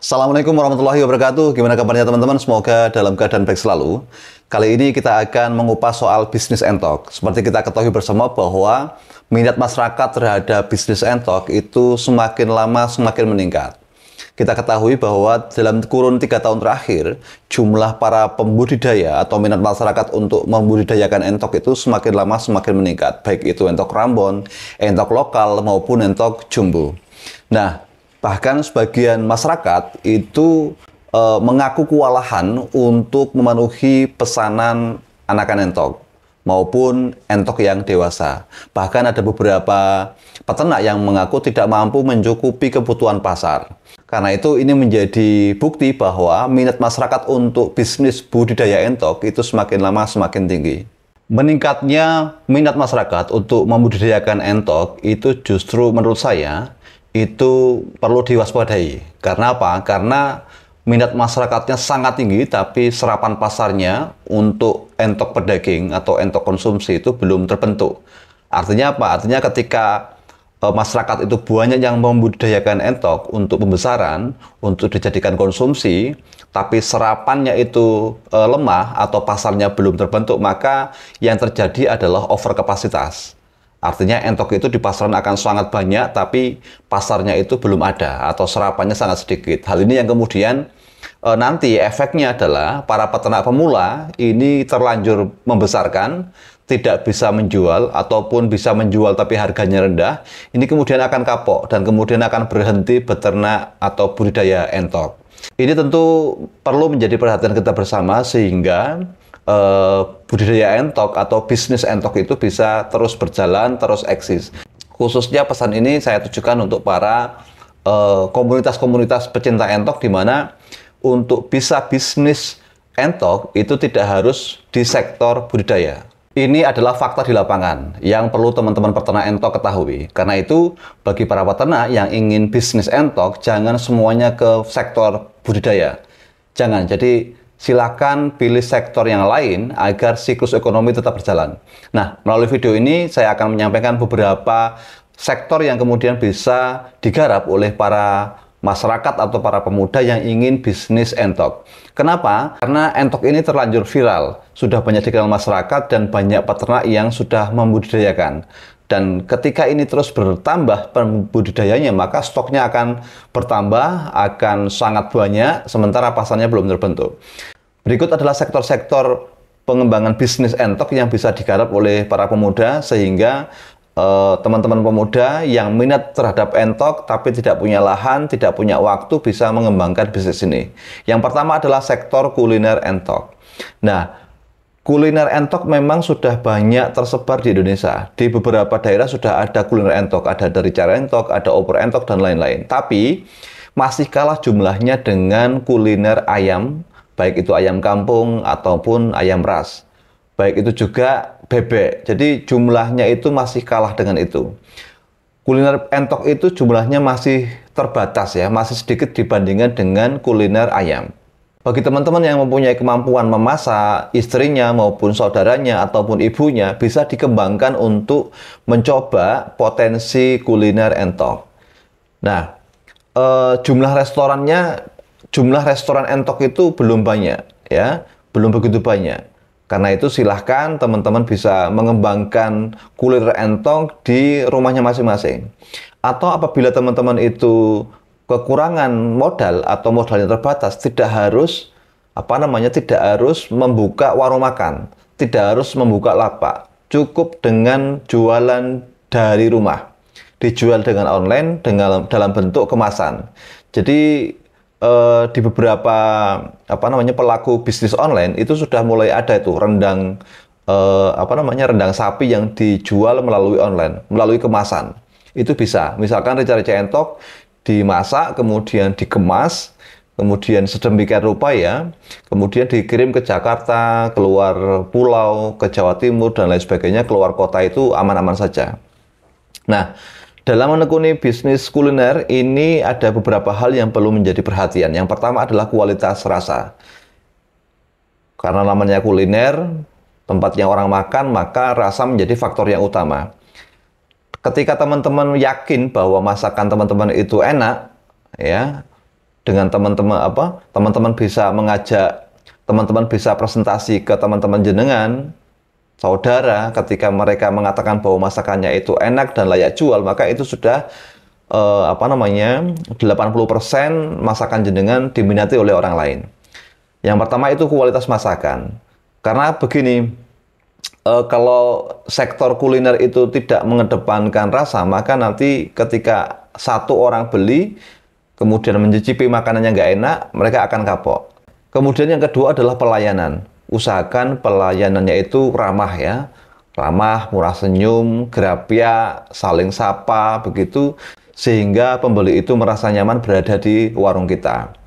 Assalamualaikum warahmatullahi wabarakatuh. Gimana kabarnya teman-teman? Semoga dalam keadaan baik selalu. Kali ini kita akan mengupas soal bisnis entok. Seperti kita ketahui bersama bahwa minat masyarakat terhadap bisnis entok itu semakin lama semakin meningkat. Kita ketahui bahwa dalam kurun 3 tahun terakhir, jumlah para pembudidaya atau minat masyarakat untuk membudidayakan entok itu semakin lama semakin meningkat. Baik itu entok Rambon, entok lokal, maupun entok jumbo. Nah, bahkan sebagian masyarakat itu mengaku kewalahan untuk memenuhi pesanan anakan entok maupun entok yang dewasa. Bahkan ada beberapa peternak yang mengaku tidak mampu mencukupi kebutuhan pasar. Karena itu ini menjadi bukti bahwa minat masyarakat untuk bisnis budidaya entok itu semakin lama semakin tinggi. Meningkatnya minat masyarakat untuk membudidayakan entok itu justru menurut saya itu perlu diwaspadai. Karena apa? Karena minat masyarakatnya sangat tinggi, tapi serapan pasarnya untuk entok pedaging atau entok konsumsi itu belum terbentuk. Artinya apa? Artinya ketika masyarakat itu banyak yang membudidayakan entok untuk pembesaran, untuk dijadikan konsumsi, tapi serapannya itu lemah atau pasarnya belum terbentuk, maka yang terjadi adalah overkapasitas. Artinya entok itu di pasaran akan sangat banyak, tapi pasarnya itu belum ada atau serapannya sangat sedikit. Hal ini yang kemudian nanti efeknya adalah para peternak pemula ini terlanjur membesarkan, tidak bisa menjual ataupun bisa menjual tapi harganya rendah. Ini kemudian akan kapok dan kemudian akan berhenti beternak atau budidaya entok. Ini tentu perlu menjadi perhatian kita bersama sehingga budidaya entok atau bisnis entok itu bisa terus berjalan, terus eksis. Khususnya pesan ini saya tujukan untuk para komunitas-komunitas pecinta entok, di mana untuk bisa bisnis entok itu tidak harus di sektor budidaya. Ini adalah fakta di lapangan yang perlu teman-teman peternak entok ketahui. Karena itu, bagi para peternak yang ingin bisnis entok, jangan semuanya ke sektor budidaya. Jangan. Jadi silakan pilih sektor yang lain agar siklus ekonomi tetap berjalan. Nah, melalui video ini saya akan menyampaikan beberapa sektor yang kemudian bisa digarap oleh para masyarakat atau para pemuda yang ingin bisnis entok. Kenapa? Karena entok ini terlanjur viral, sudah banyak dikenal masyarakat dan banyak peternak yang sudah membudidayakan. Dan ketika ini terus bertambah pembudidayanya, maka stoknya akan bertambah, akan sangat banyak, sementara pasarnya belum terbentuk. Berikut adalah sektor-sektor pengembangan bisnis entok yang bisa digarap oleh para pemuda, sehingga teman-teman pemuda yang minat terhadap entok tapi tidak punya lahan, tidak punya waktu, bisa mengembangkan bisnis ini. Yang pertama adalah sektor kuliner entok. Nah, kuliner entok memang sudah banyak tersebar di Indonesia. Di beberapa daerah sudah ada kuliner entok, ada dari cara entok, ada opor entok, dan lain-lain. Tapi masih kalah jumlahnya dengan kuliner ayam, baik itu ayam kampung ataupun ayam ras. Baik itu juga bebek. Jadi jumlahnya itu masih kalah dengan itu. Kuliner entok itu jumlahnya masih terbatas ya, masih sedikit dibandingkan dengan kuliner ayam. Bagi teman-teman yang mempunyai kemampuan memasak, istrinya maupun saudaranya ataupun ibunya bisa dikembangkan untuk mencoba potensi kuliner entok. Nah, jumlah restoran entok itu belum banyak ya, belum begitu banyak. Karena itu silahkan teman-teman bisa mengembangkan kuliner entok di rumahnya masing-masing. Atau apabila teman-teman itu kekurangan modal atau modalnya terbatas, tidak harus membuka warung makan, tidak harus membuka lapak. Cukup dengan jualan dari rumah, dijual dengan online dalam bentuk kemasan. Jadi di beberapa pelaku bisnis online itu sudah mulai ada itu rendang sapi yang dijual melalui online, melalui kemasan. Itu bisa. Misalkan rica-rica entok dimasak, kemudian dikemas, kemudian sedemikian rupa ya, kemudian dikirim ke Jakarta, keluar pulau, ke Jawa Timur dan lain sebagainya, keluar kota itu aman-aman saja. Nah, dalam menekuni bisnis kuliner ini ada beberapa hal yang perlu menjadi perhatian. Yang pertama adalah kualitas rasa. Karena namanya kuliner, tempatnya orang makan, maka rasa menjadi faktor yang utama. Ketika teman-teman yakin bahwa masakan teman-teman itu enak, ya, dengan teman-teman teman-teman bisa mengajak teman-teman bisa presentasi ke teman-teman jenengan, saudara, ketika mereka mengatakan bahwa masakannya itu enak dan layak jual, maka itu sudah 80% masakan jenengan diminati oleh orang lain. Yang pertama itu kualitas masakan. Karena begini, kalau sektor kuliner itu tidak mengedepankan rasa, maka nanti ketika satu orang beli, kemudian mencicipi makanannya nggak enak, mereka akan kapok. Kemudian yang kedua adalah pelayanan. Usahakan pelayanannya itu ramah ya. Ramah, murah senyum, grapia, saling sapa, begitu. Sehingga pembeli itu merasa nyaman berada di warung kita.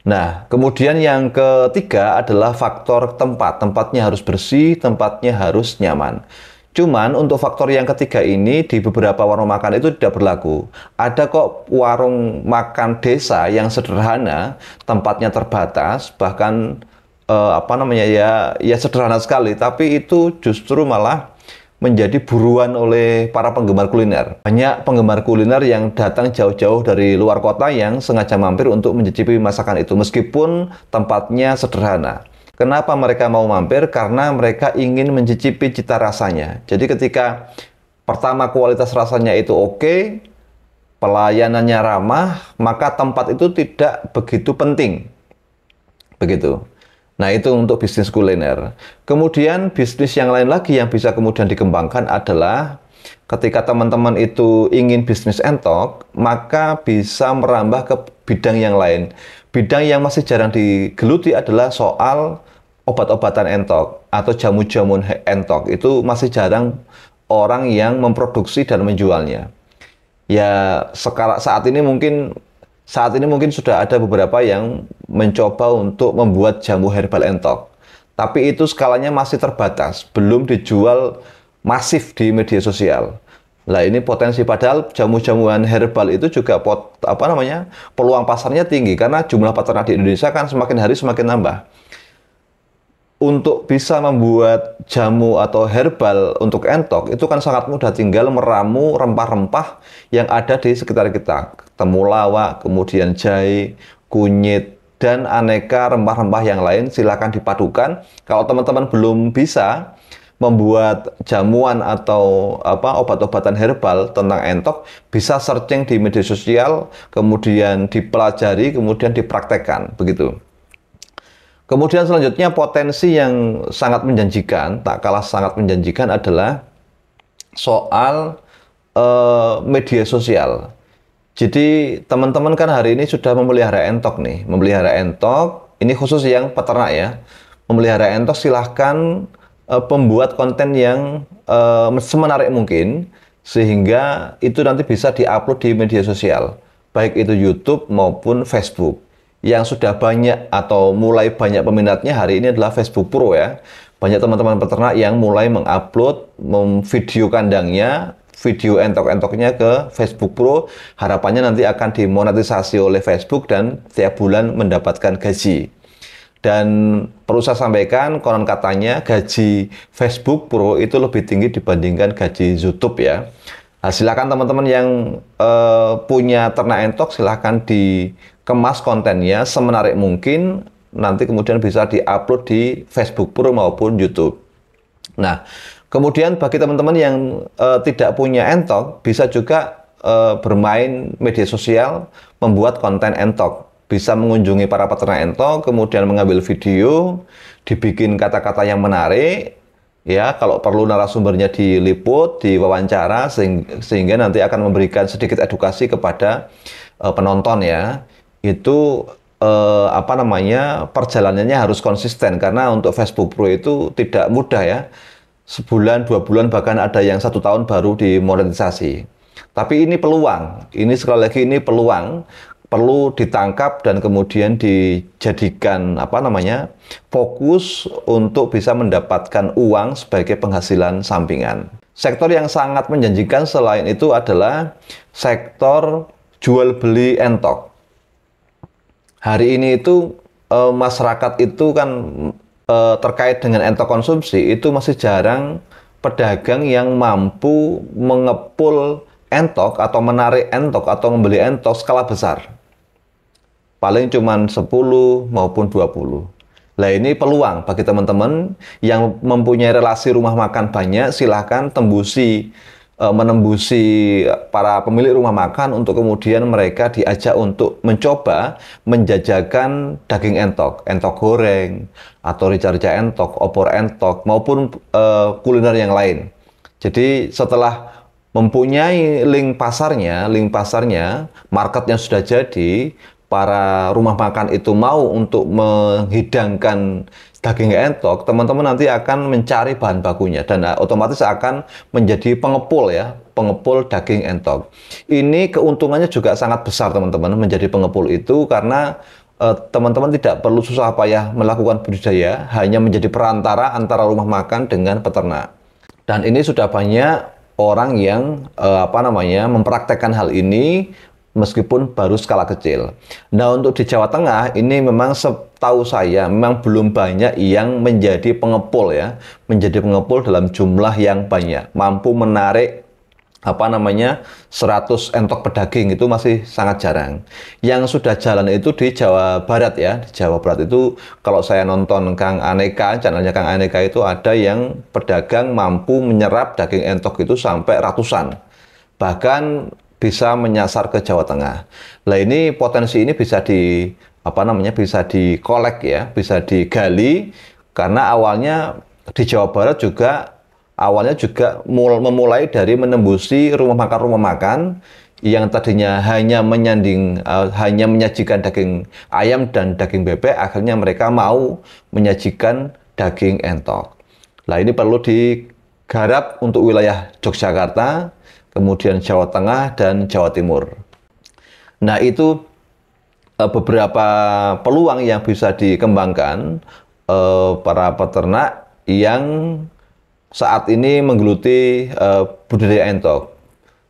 Nah, kemudian yang ketiga adalah faktor tempat. Tempatnya harus bersih, tempatnya harus nyaman. Cuman untuk faktor yang ketiga ini di beberapa warung makan itu tidak berlaku. Ada kok warung makan desa yang sederhana, tempatnya terbatas, bahkan ya sederhana sekali, tapi itu justru malah menjadi buruan oleh para penggemar kuliner. Banyak penggemar kuliner yang datang jauh-jauh dari luar kota yang sengaja mampir untuk mencicipi masakan itu, meskipun tempatnya sederhana. Kenapa mereka mau mampir? Karena mereka ingin mencicipi cita rasanya. Jadi ketika pertama kualitas rasanya itu oke, pelayanannya ramah, maka tempat itu tidak begitu penting. Begitu. Nah, itu untuk bisnis kuliner. Kemudian bisnis yang lain lagi yang bisa kemudian dikembangkan adalah ketika teman-teman itu ingin bisnis entok, maka bisa merambah ke bidang yang lain. Bidang yang masih jarang digeluti adalah soal obat-obatan entok atau jamu-jamu entok. Itu masih jarang orang yang memproduksi dan menjualnya. Ya, saat ini mungkin sudah ada beberapa yang mencoba untuk membuat jamu herbal entok. Tapi itu skalanya masih terbatas, belum dijual masif di media sosial. Nah, ini potensi, padahal jamu-jamuan herbal itu juga peluang pasarnya tinggi karena jumlah peternak di Indonesia kan semakin hari semakin nambah. Untuk bisa membuat jamu atau herbal untuk entok itu kan sangat mudah, tinggal meramu rempah-rempah yang ada di sekitar kita. Temulawak, kemudian jahe, kunyit, dan aneka rempah-rempah yang lain silakan dipadukan. Kalau teman-teman belum bisa membuat jamuan atau obat-obatan herbal tentang entok, bisa searching di media sosial, kemudian dipelajari, kemudian dipraktekkan, begitu. Kemudian selanjutnya potensi yang sangat menjanjikan, tak kalah sangat menjanjikan adalah soal media sosial. Jadi teman-teman kan hari ini sudah memelihara entok nih, memelihara entok, ini khusus yang peternak ya. Memelihara entok silahkan pembuat konten yang semenarik mungkin, sehingga itu nanti bisa diupload di media sosial, baik itu YouTube maupun Facebook. Yang sudah banyak atau mulai banyak peminatnya hari ini adalah Facebook Pro ya. Banyak teman-teman peternak yang mulai mengupload video kandangnya, video entok-entoknya ke Facebook Pro. Harapannya nanti akan dimonetisasi oleh Facebook dan tiap bulan mendapatkan gaji. Dan perlu saya sampaikan, konon katanya gaji Facebook Pro itu lebih tinggi dibandingkan gaji YouTube ya. Nah, silakan teman-teman yang punya ternak entok, silakan dikemas kontennya semenarik mungkin, nanti kemudian bisa diupload di Facebook Pro maupun YouTube. Nah, kemudian bagi teman-teman yang tidak punya entok, bisa juga bermain media sosial, membuat konten entok. Bisa mengunjungi para peternak entok, kemudian mengambil video, dibikin kata-kata yang menarik, ya, kalau perlu narasumbernya diliput, diwawancara, sehingga nanti akan memberikan sedikit edukasi kepada penonton ya. Itu perjalanannya harus konsisten, karena untuk Facebook Pro itu tidak mudah ya. Sebulan, 2 bulan, bahkan ada yang 1 tahun baru dimonetisasi. Tapi ini peluang, ini sekali lagi ini peluang, perlu ditangkap dan kemudian dijadikan fokus untuk bisa mendapatkan uang sebagai penghasilan sampingan. Sektor yang sangat menjanjikan selain itu adalah sektor jual beli entok. Hari ini itu masyarakat itu kan terkait dengan entok konsumsi itu masih jarang pedagang yang mampu mengepul entok atau menarik entok atau membeli entok skala besar. paling cuman 10 maupun 20. Nah, ini peluang bagi teman-teman yang mempunyai relasi rumah makan banyak, silahkan menembusi para pemilik rumah makan untuk kemudian mereka diajak untuk mencoba menjajakan daging entok, entok goreng, atau rica-rica entok, opor entok, maupun kuliner yang lain. Jadi setelah mempunyai link pasarnya, marketnya sudah jadi, para rumah makan itu mau untuk menghidangkan daging entok, teman-teman nanti akan mencari bahan bakunya dan otomatis akan menjadi pengepul ya, pengepul daging entok. Ini keuntungannya juga sangat besar teman-teman menjadi pengepul itu karena teman-teman tidak perlu susah payah melakukan budidaya, hanya menjadi perantara antara rumah makan dengan peternak. Dan ini sudah banyak orang yang mempraktekkan hal ini meskipun baru skala kecil. Nah, untuk di Jawa Tengah ini memang setahu saya memang belum banyak yang menjadi pengepul ya, menjadi pengepul dalam jumlah yang banyak, mampu menarik 100 entok pedaging itu masih sangat jarang. Yang sudah jalan itu di Jawa Barat ya. Di Jawa Barat itu kalau saya nonton Kang Aneka, channelnya Kang Aneka itu ada yang pedagang mampu menyerap daging entok itu sampai ratusan. Bahkan bisa menyasar ke Jawa Tengah. Nah, ini potensi ini bisa bisa dikolek ya, bisa digali karena awalnya di Jawa Barat awalnya juga memulai dari menembusi rumah makan yang tadinya hanya menyajikan daging ayam dan daging bebek, akhirnya mereka mau menyajikan daging entok. Nah, ini perlu digarap untuk wilayah Yogyakarta, kemudian Jawa Tengah dan Jawa Timur. Nah, itu beberapa peluang yang bisa dikembangkan para peternak yang saat ini menggeluti budidaya entok.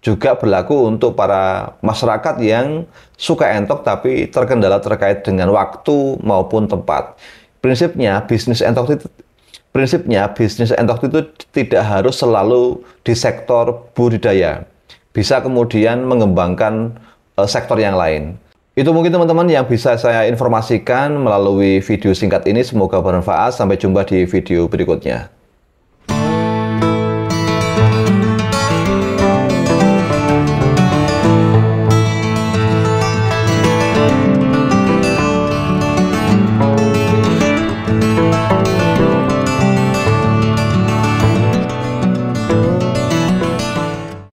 Juga berlaku untuk para masyarakat yang suka entok tapi terkendala terkait dengan waktu maupun tempat. Prinsipnya bisnis entok itu tidak harus selalu di sektor budidaya. Bisa kemudian mengembangkan sektor yang lain. Itu mungkin teman-teman yang bisa saya informasikan melalui video singkat ini. Semoga bermanfaat. Sampai jumpa di video berikutnya.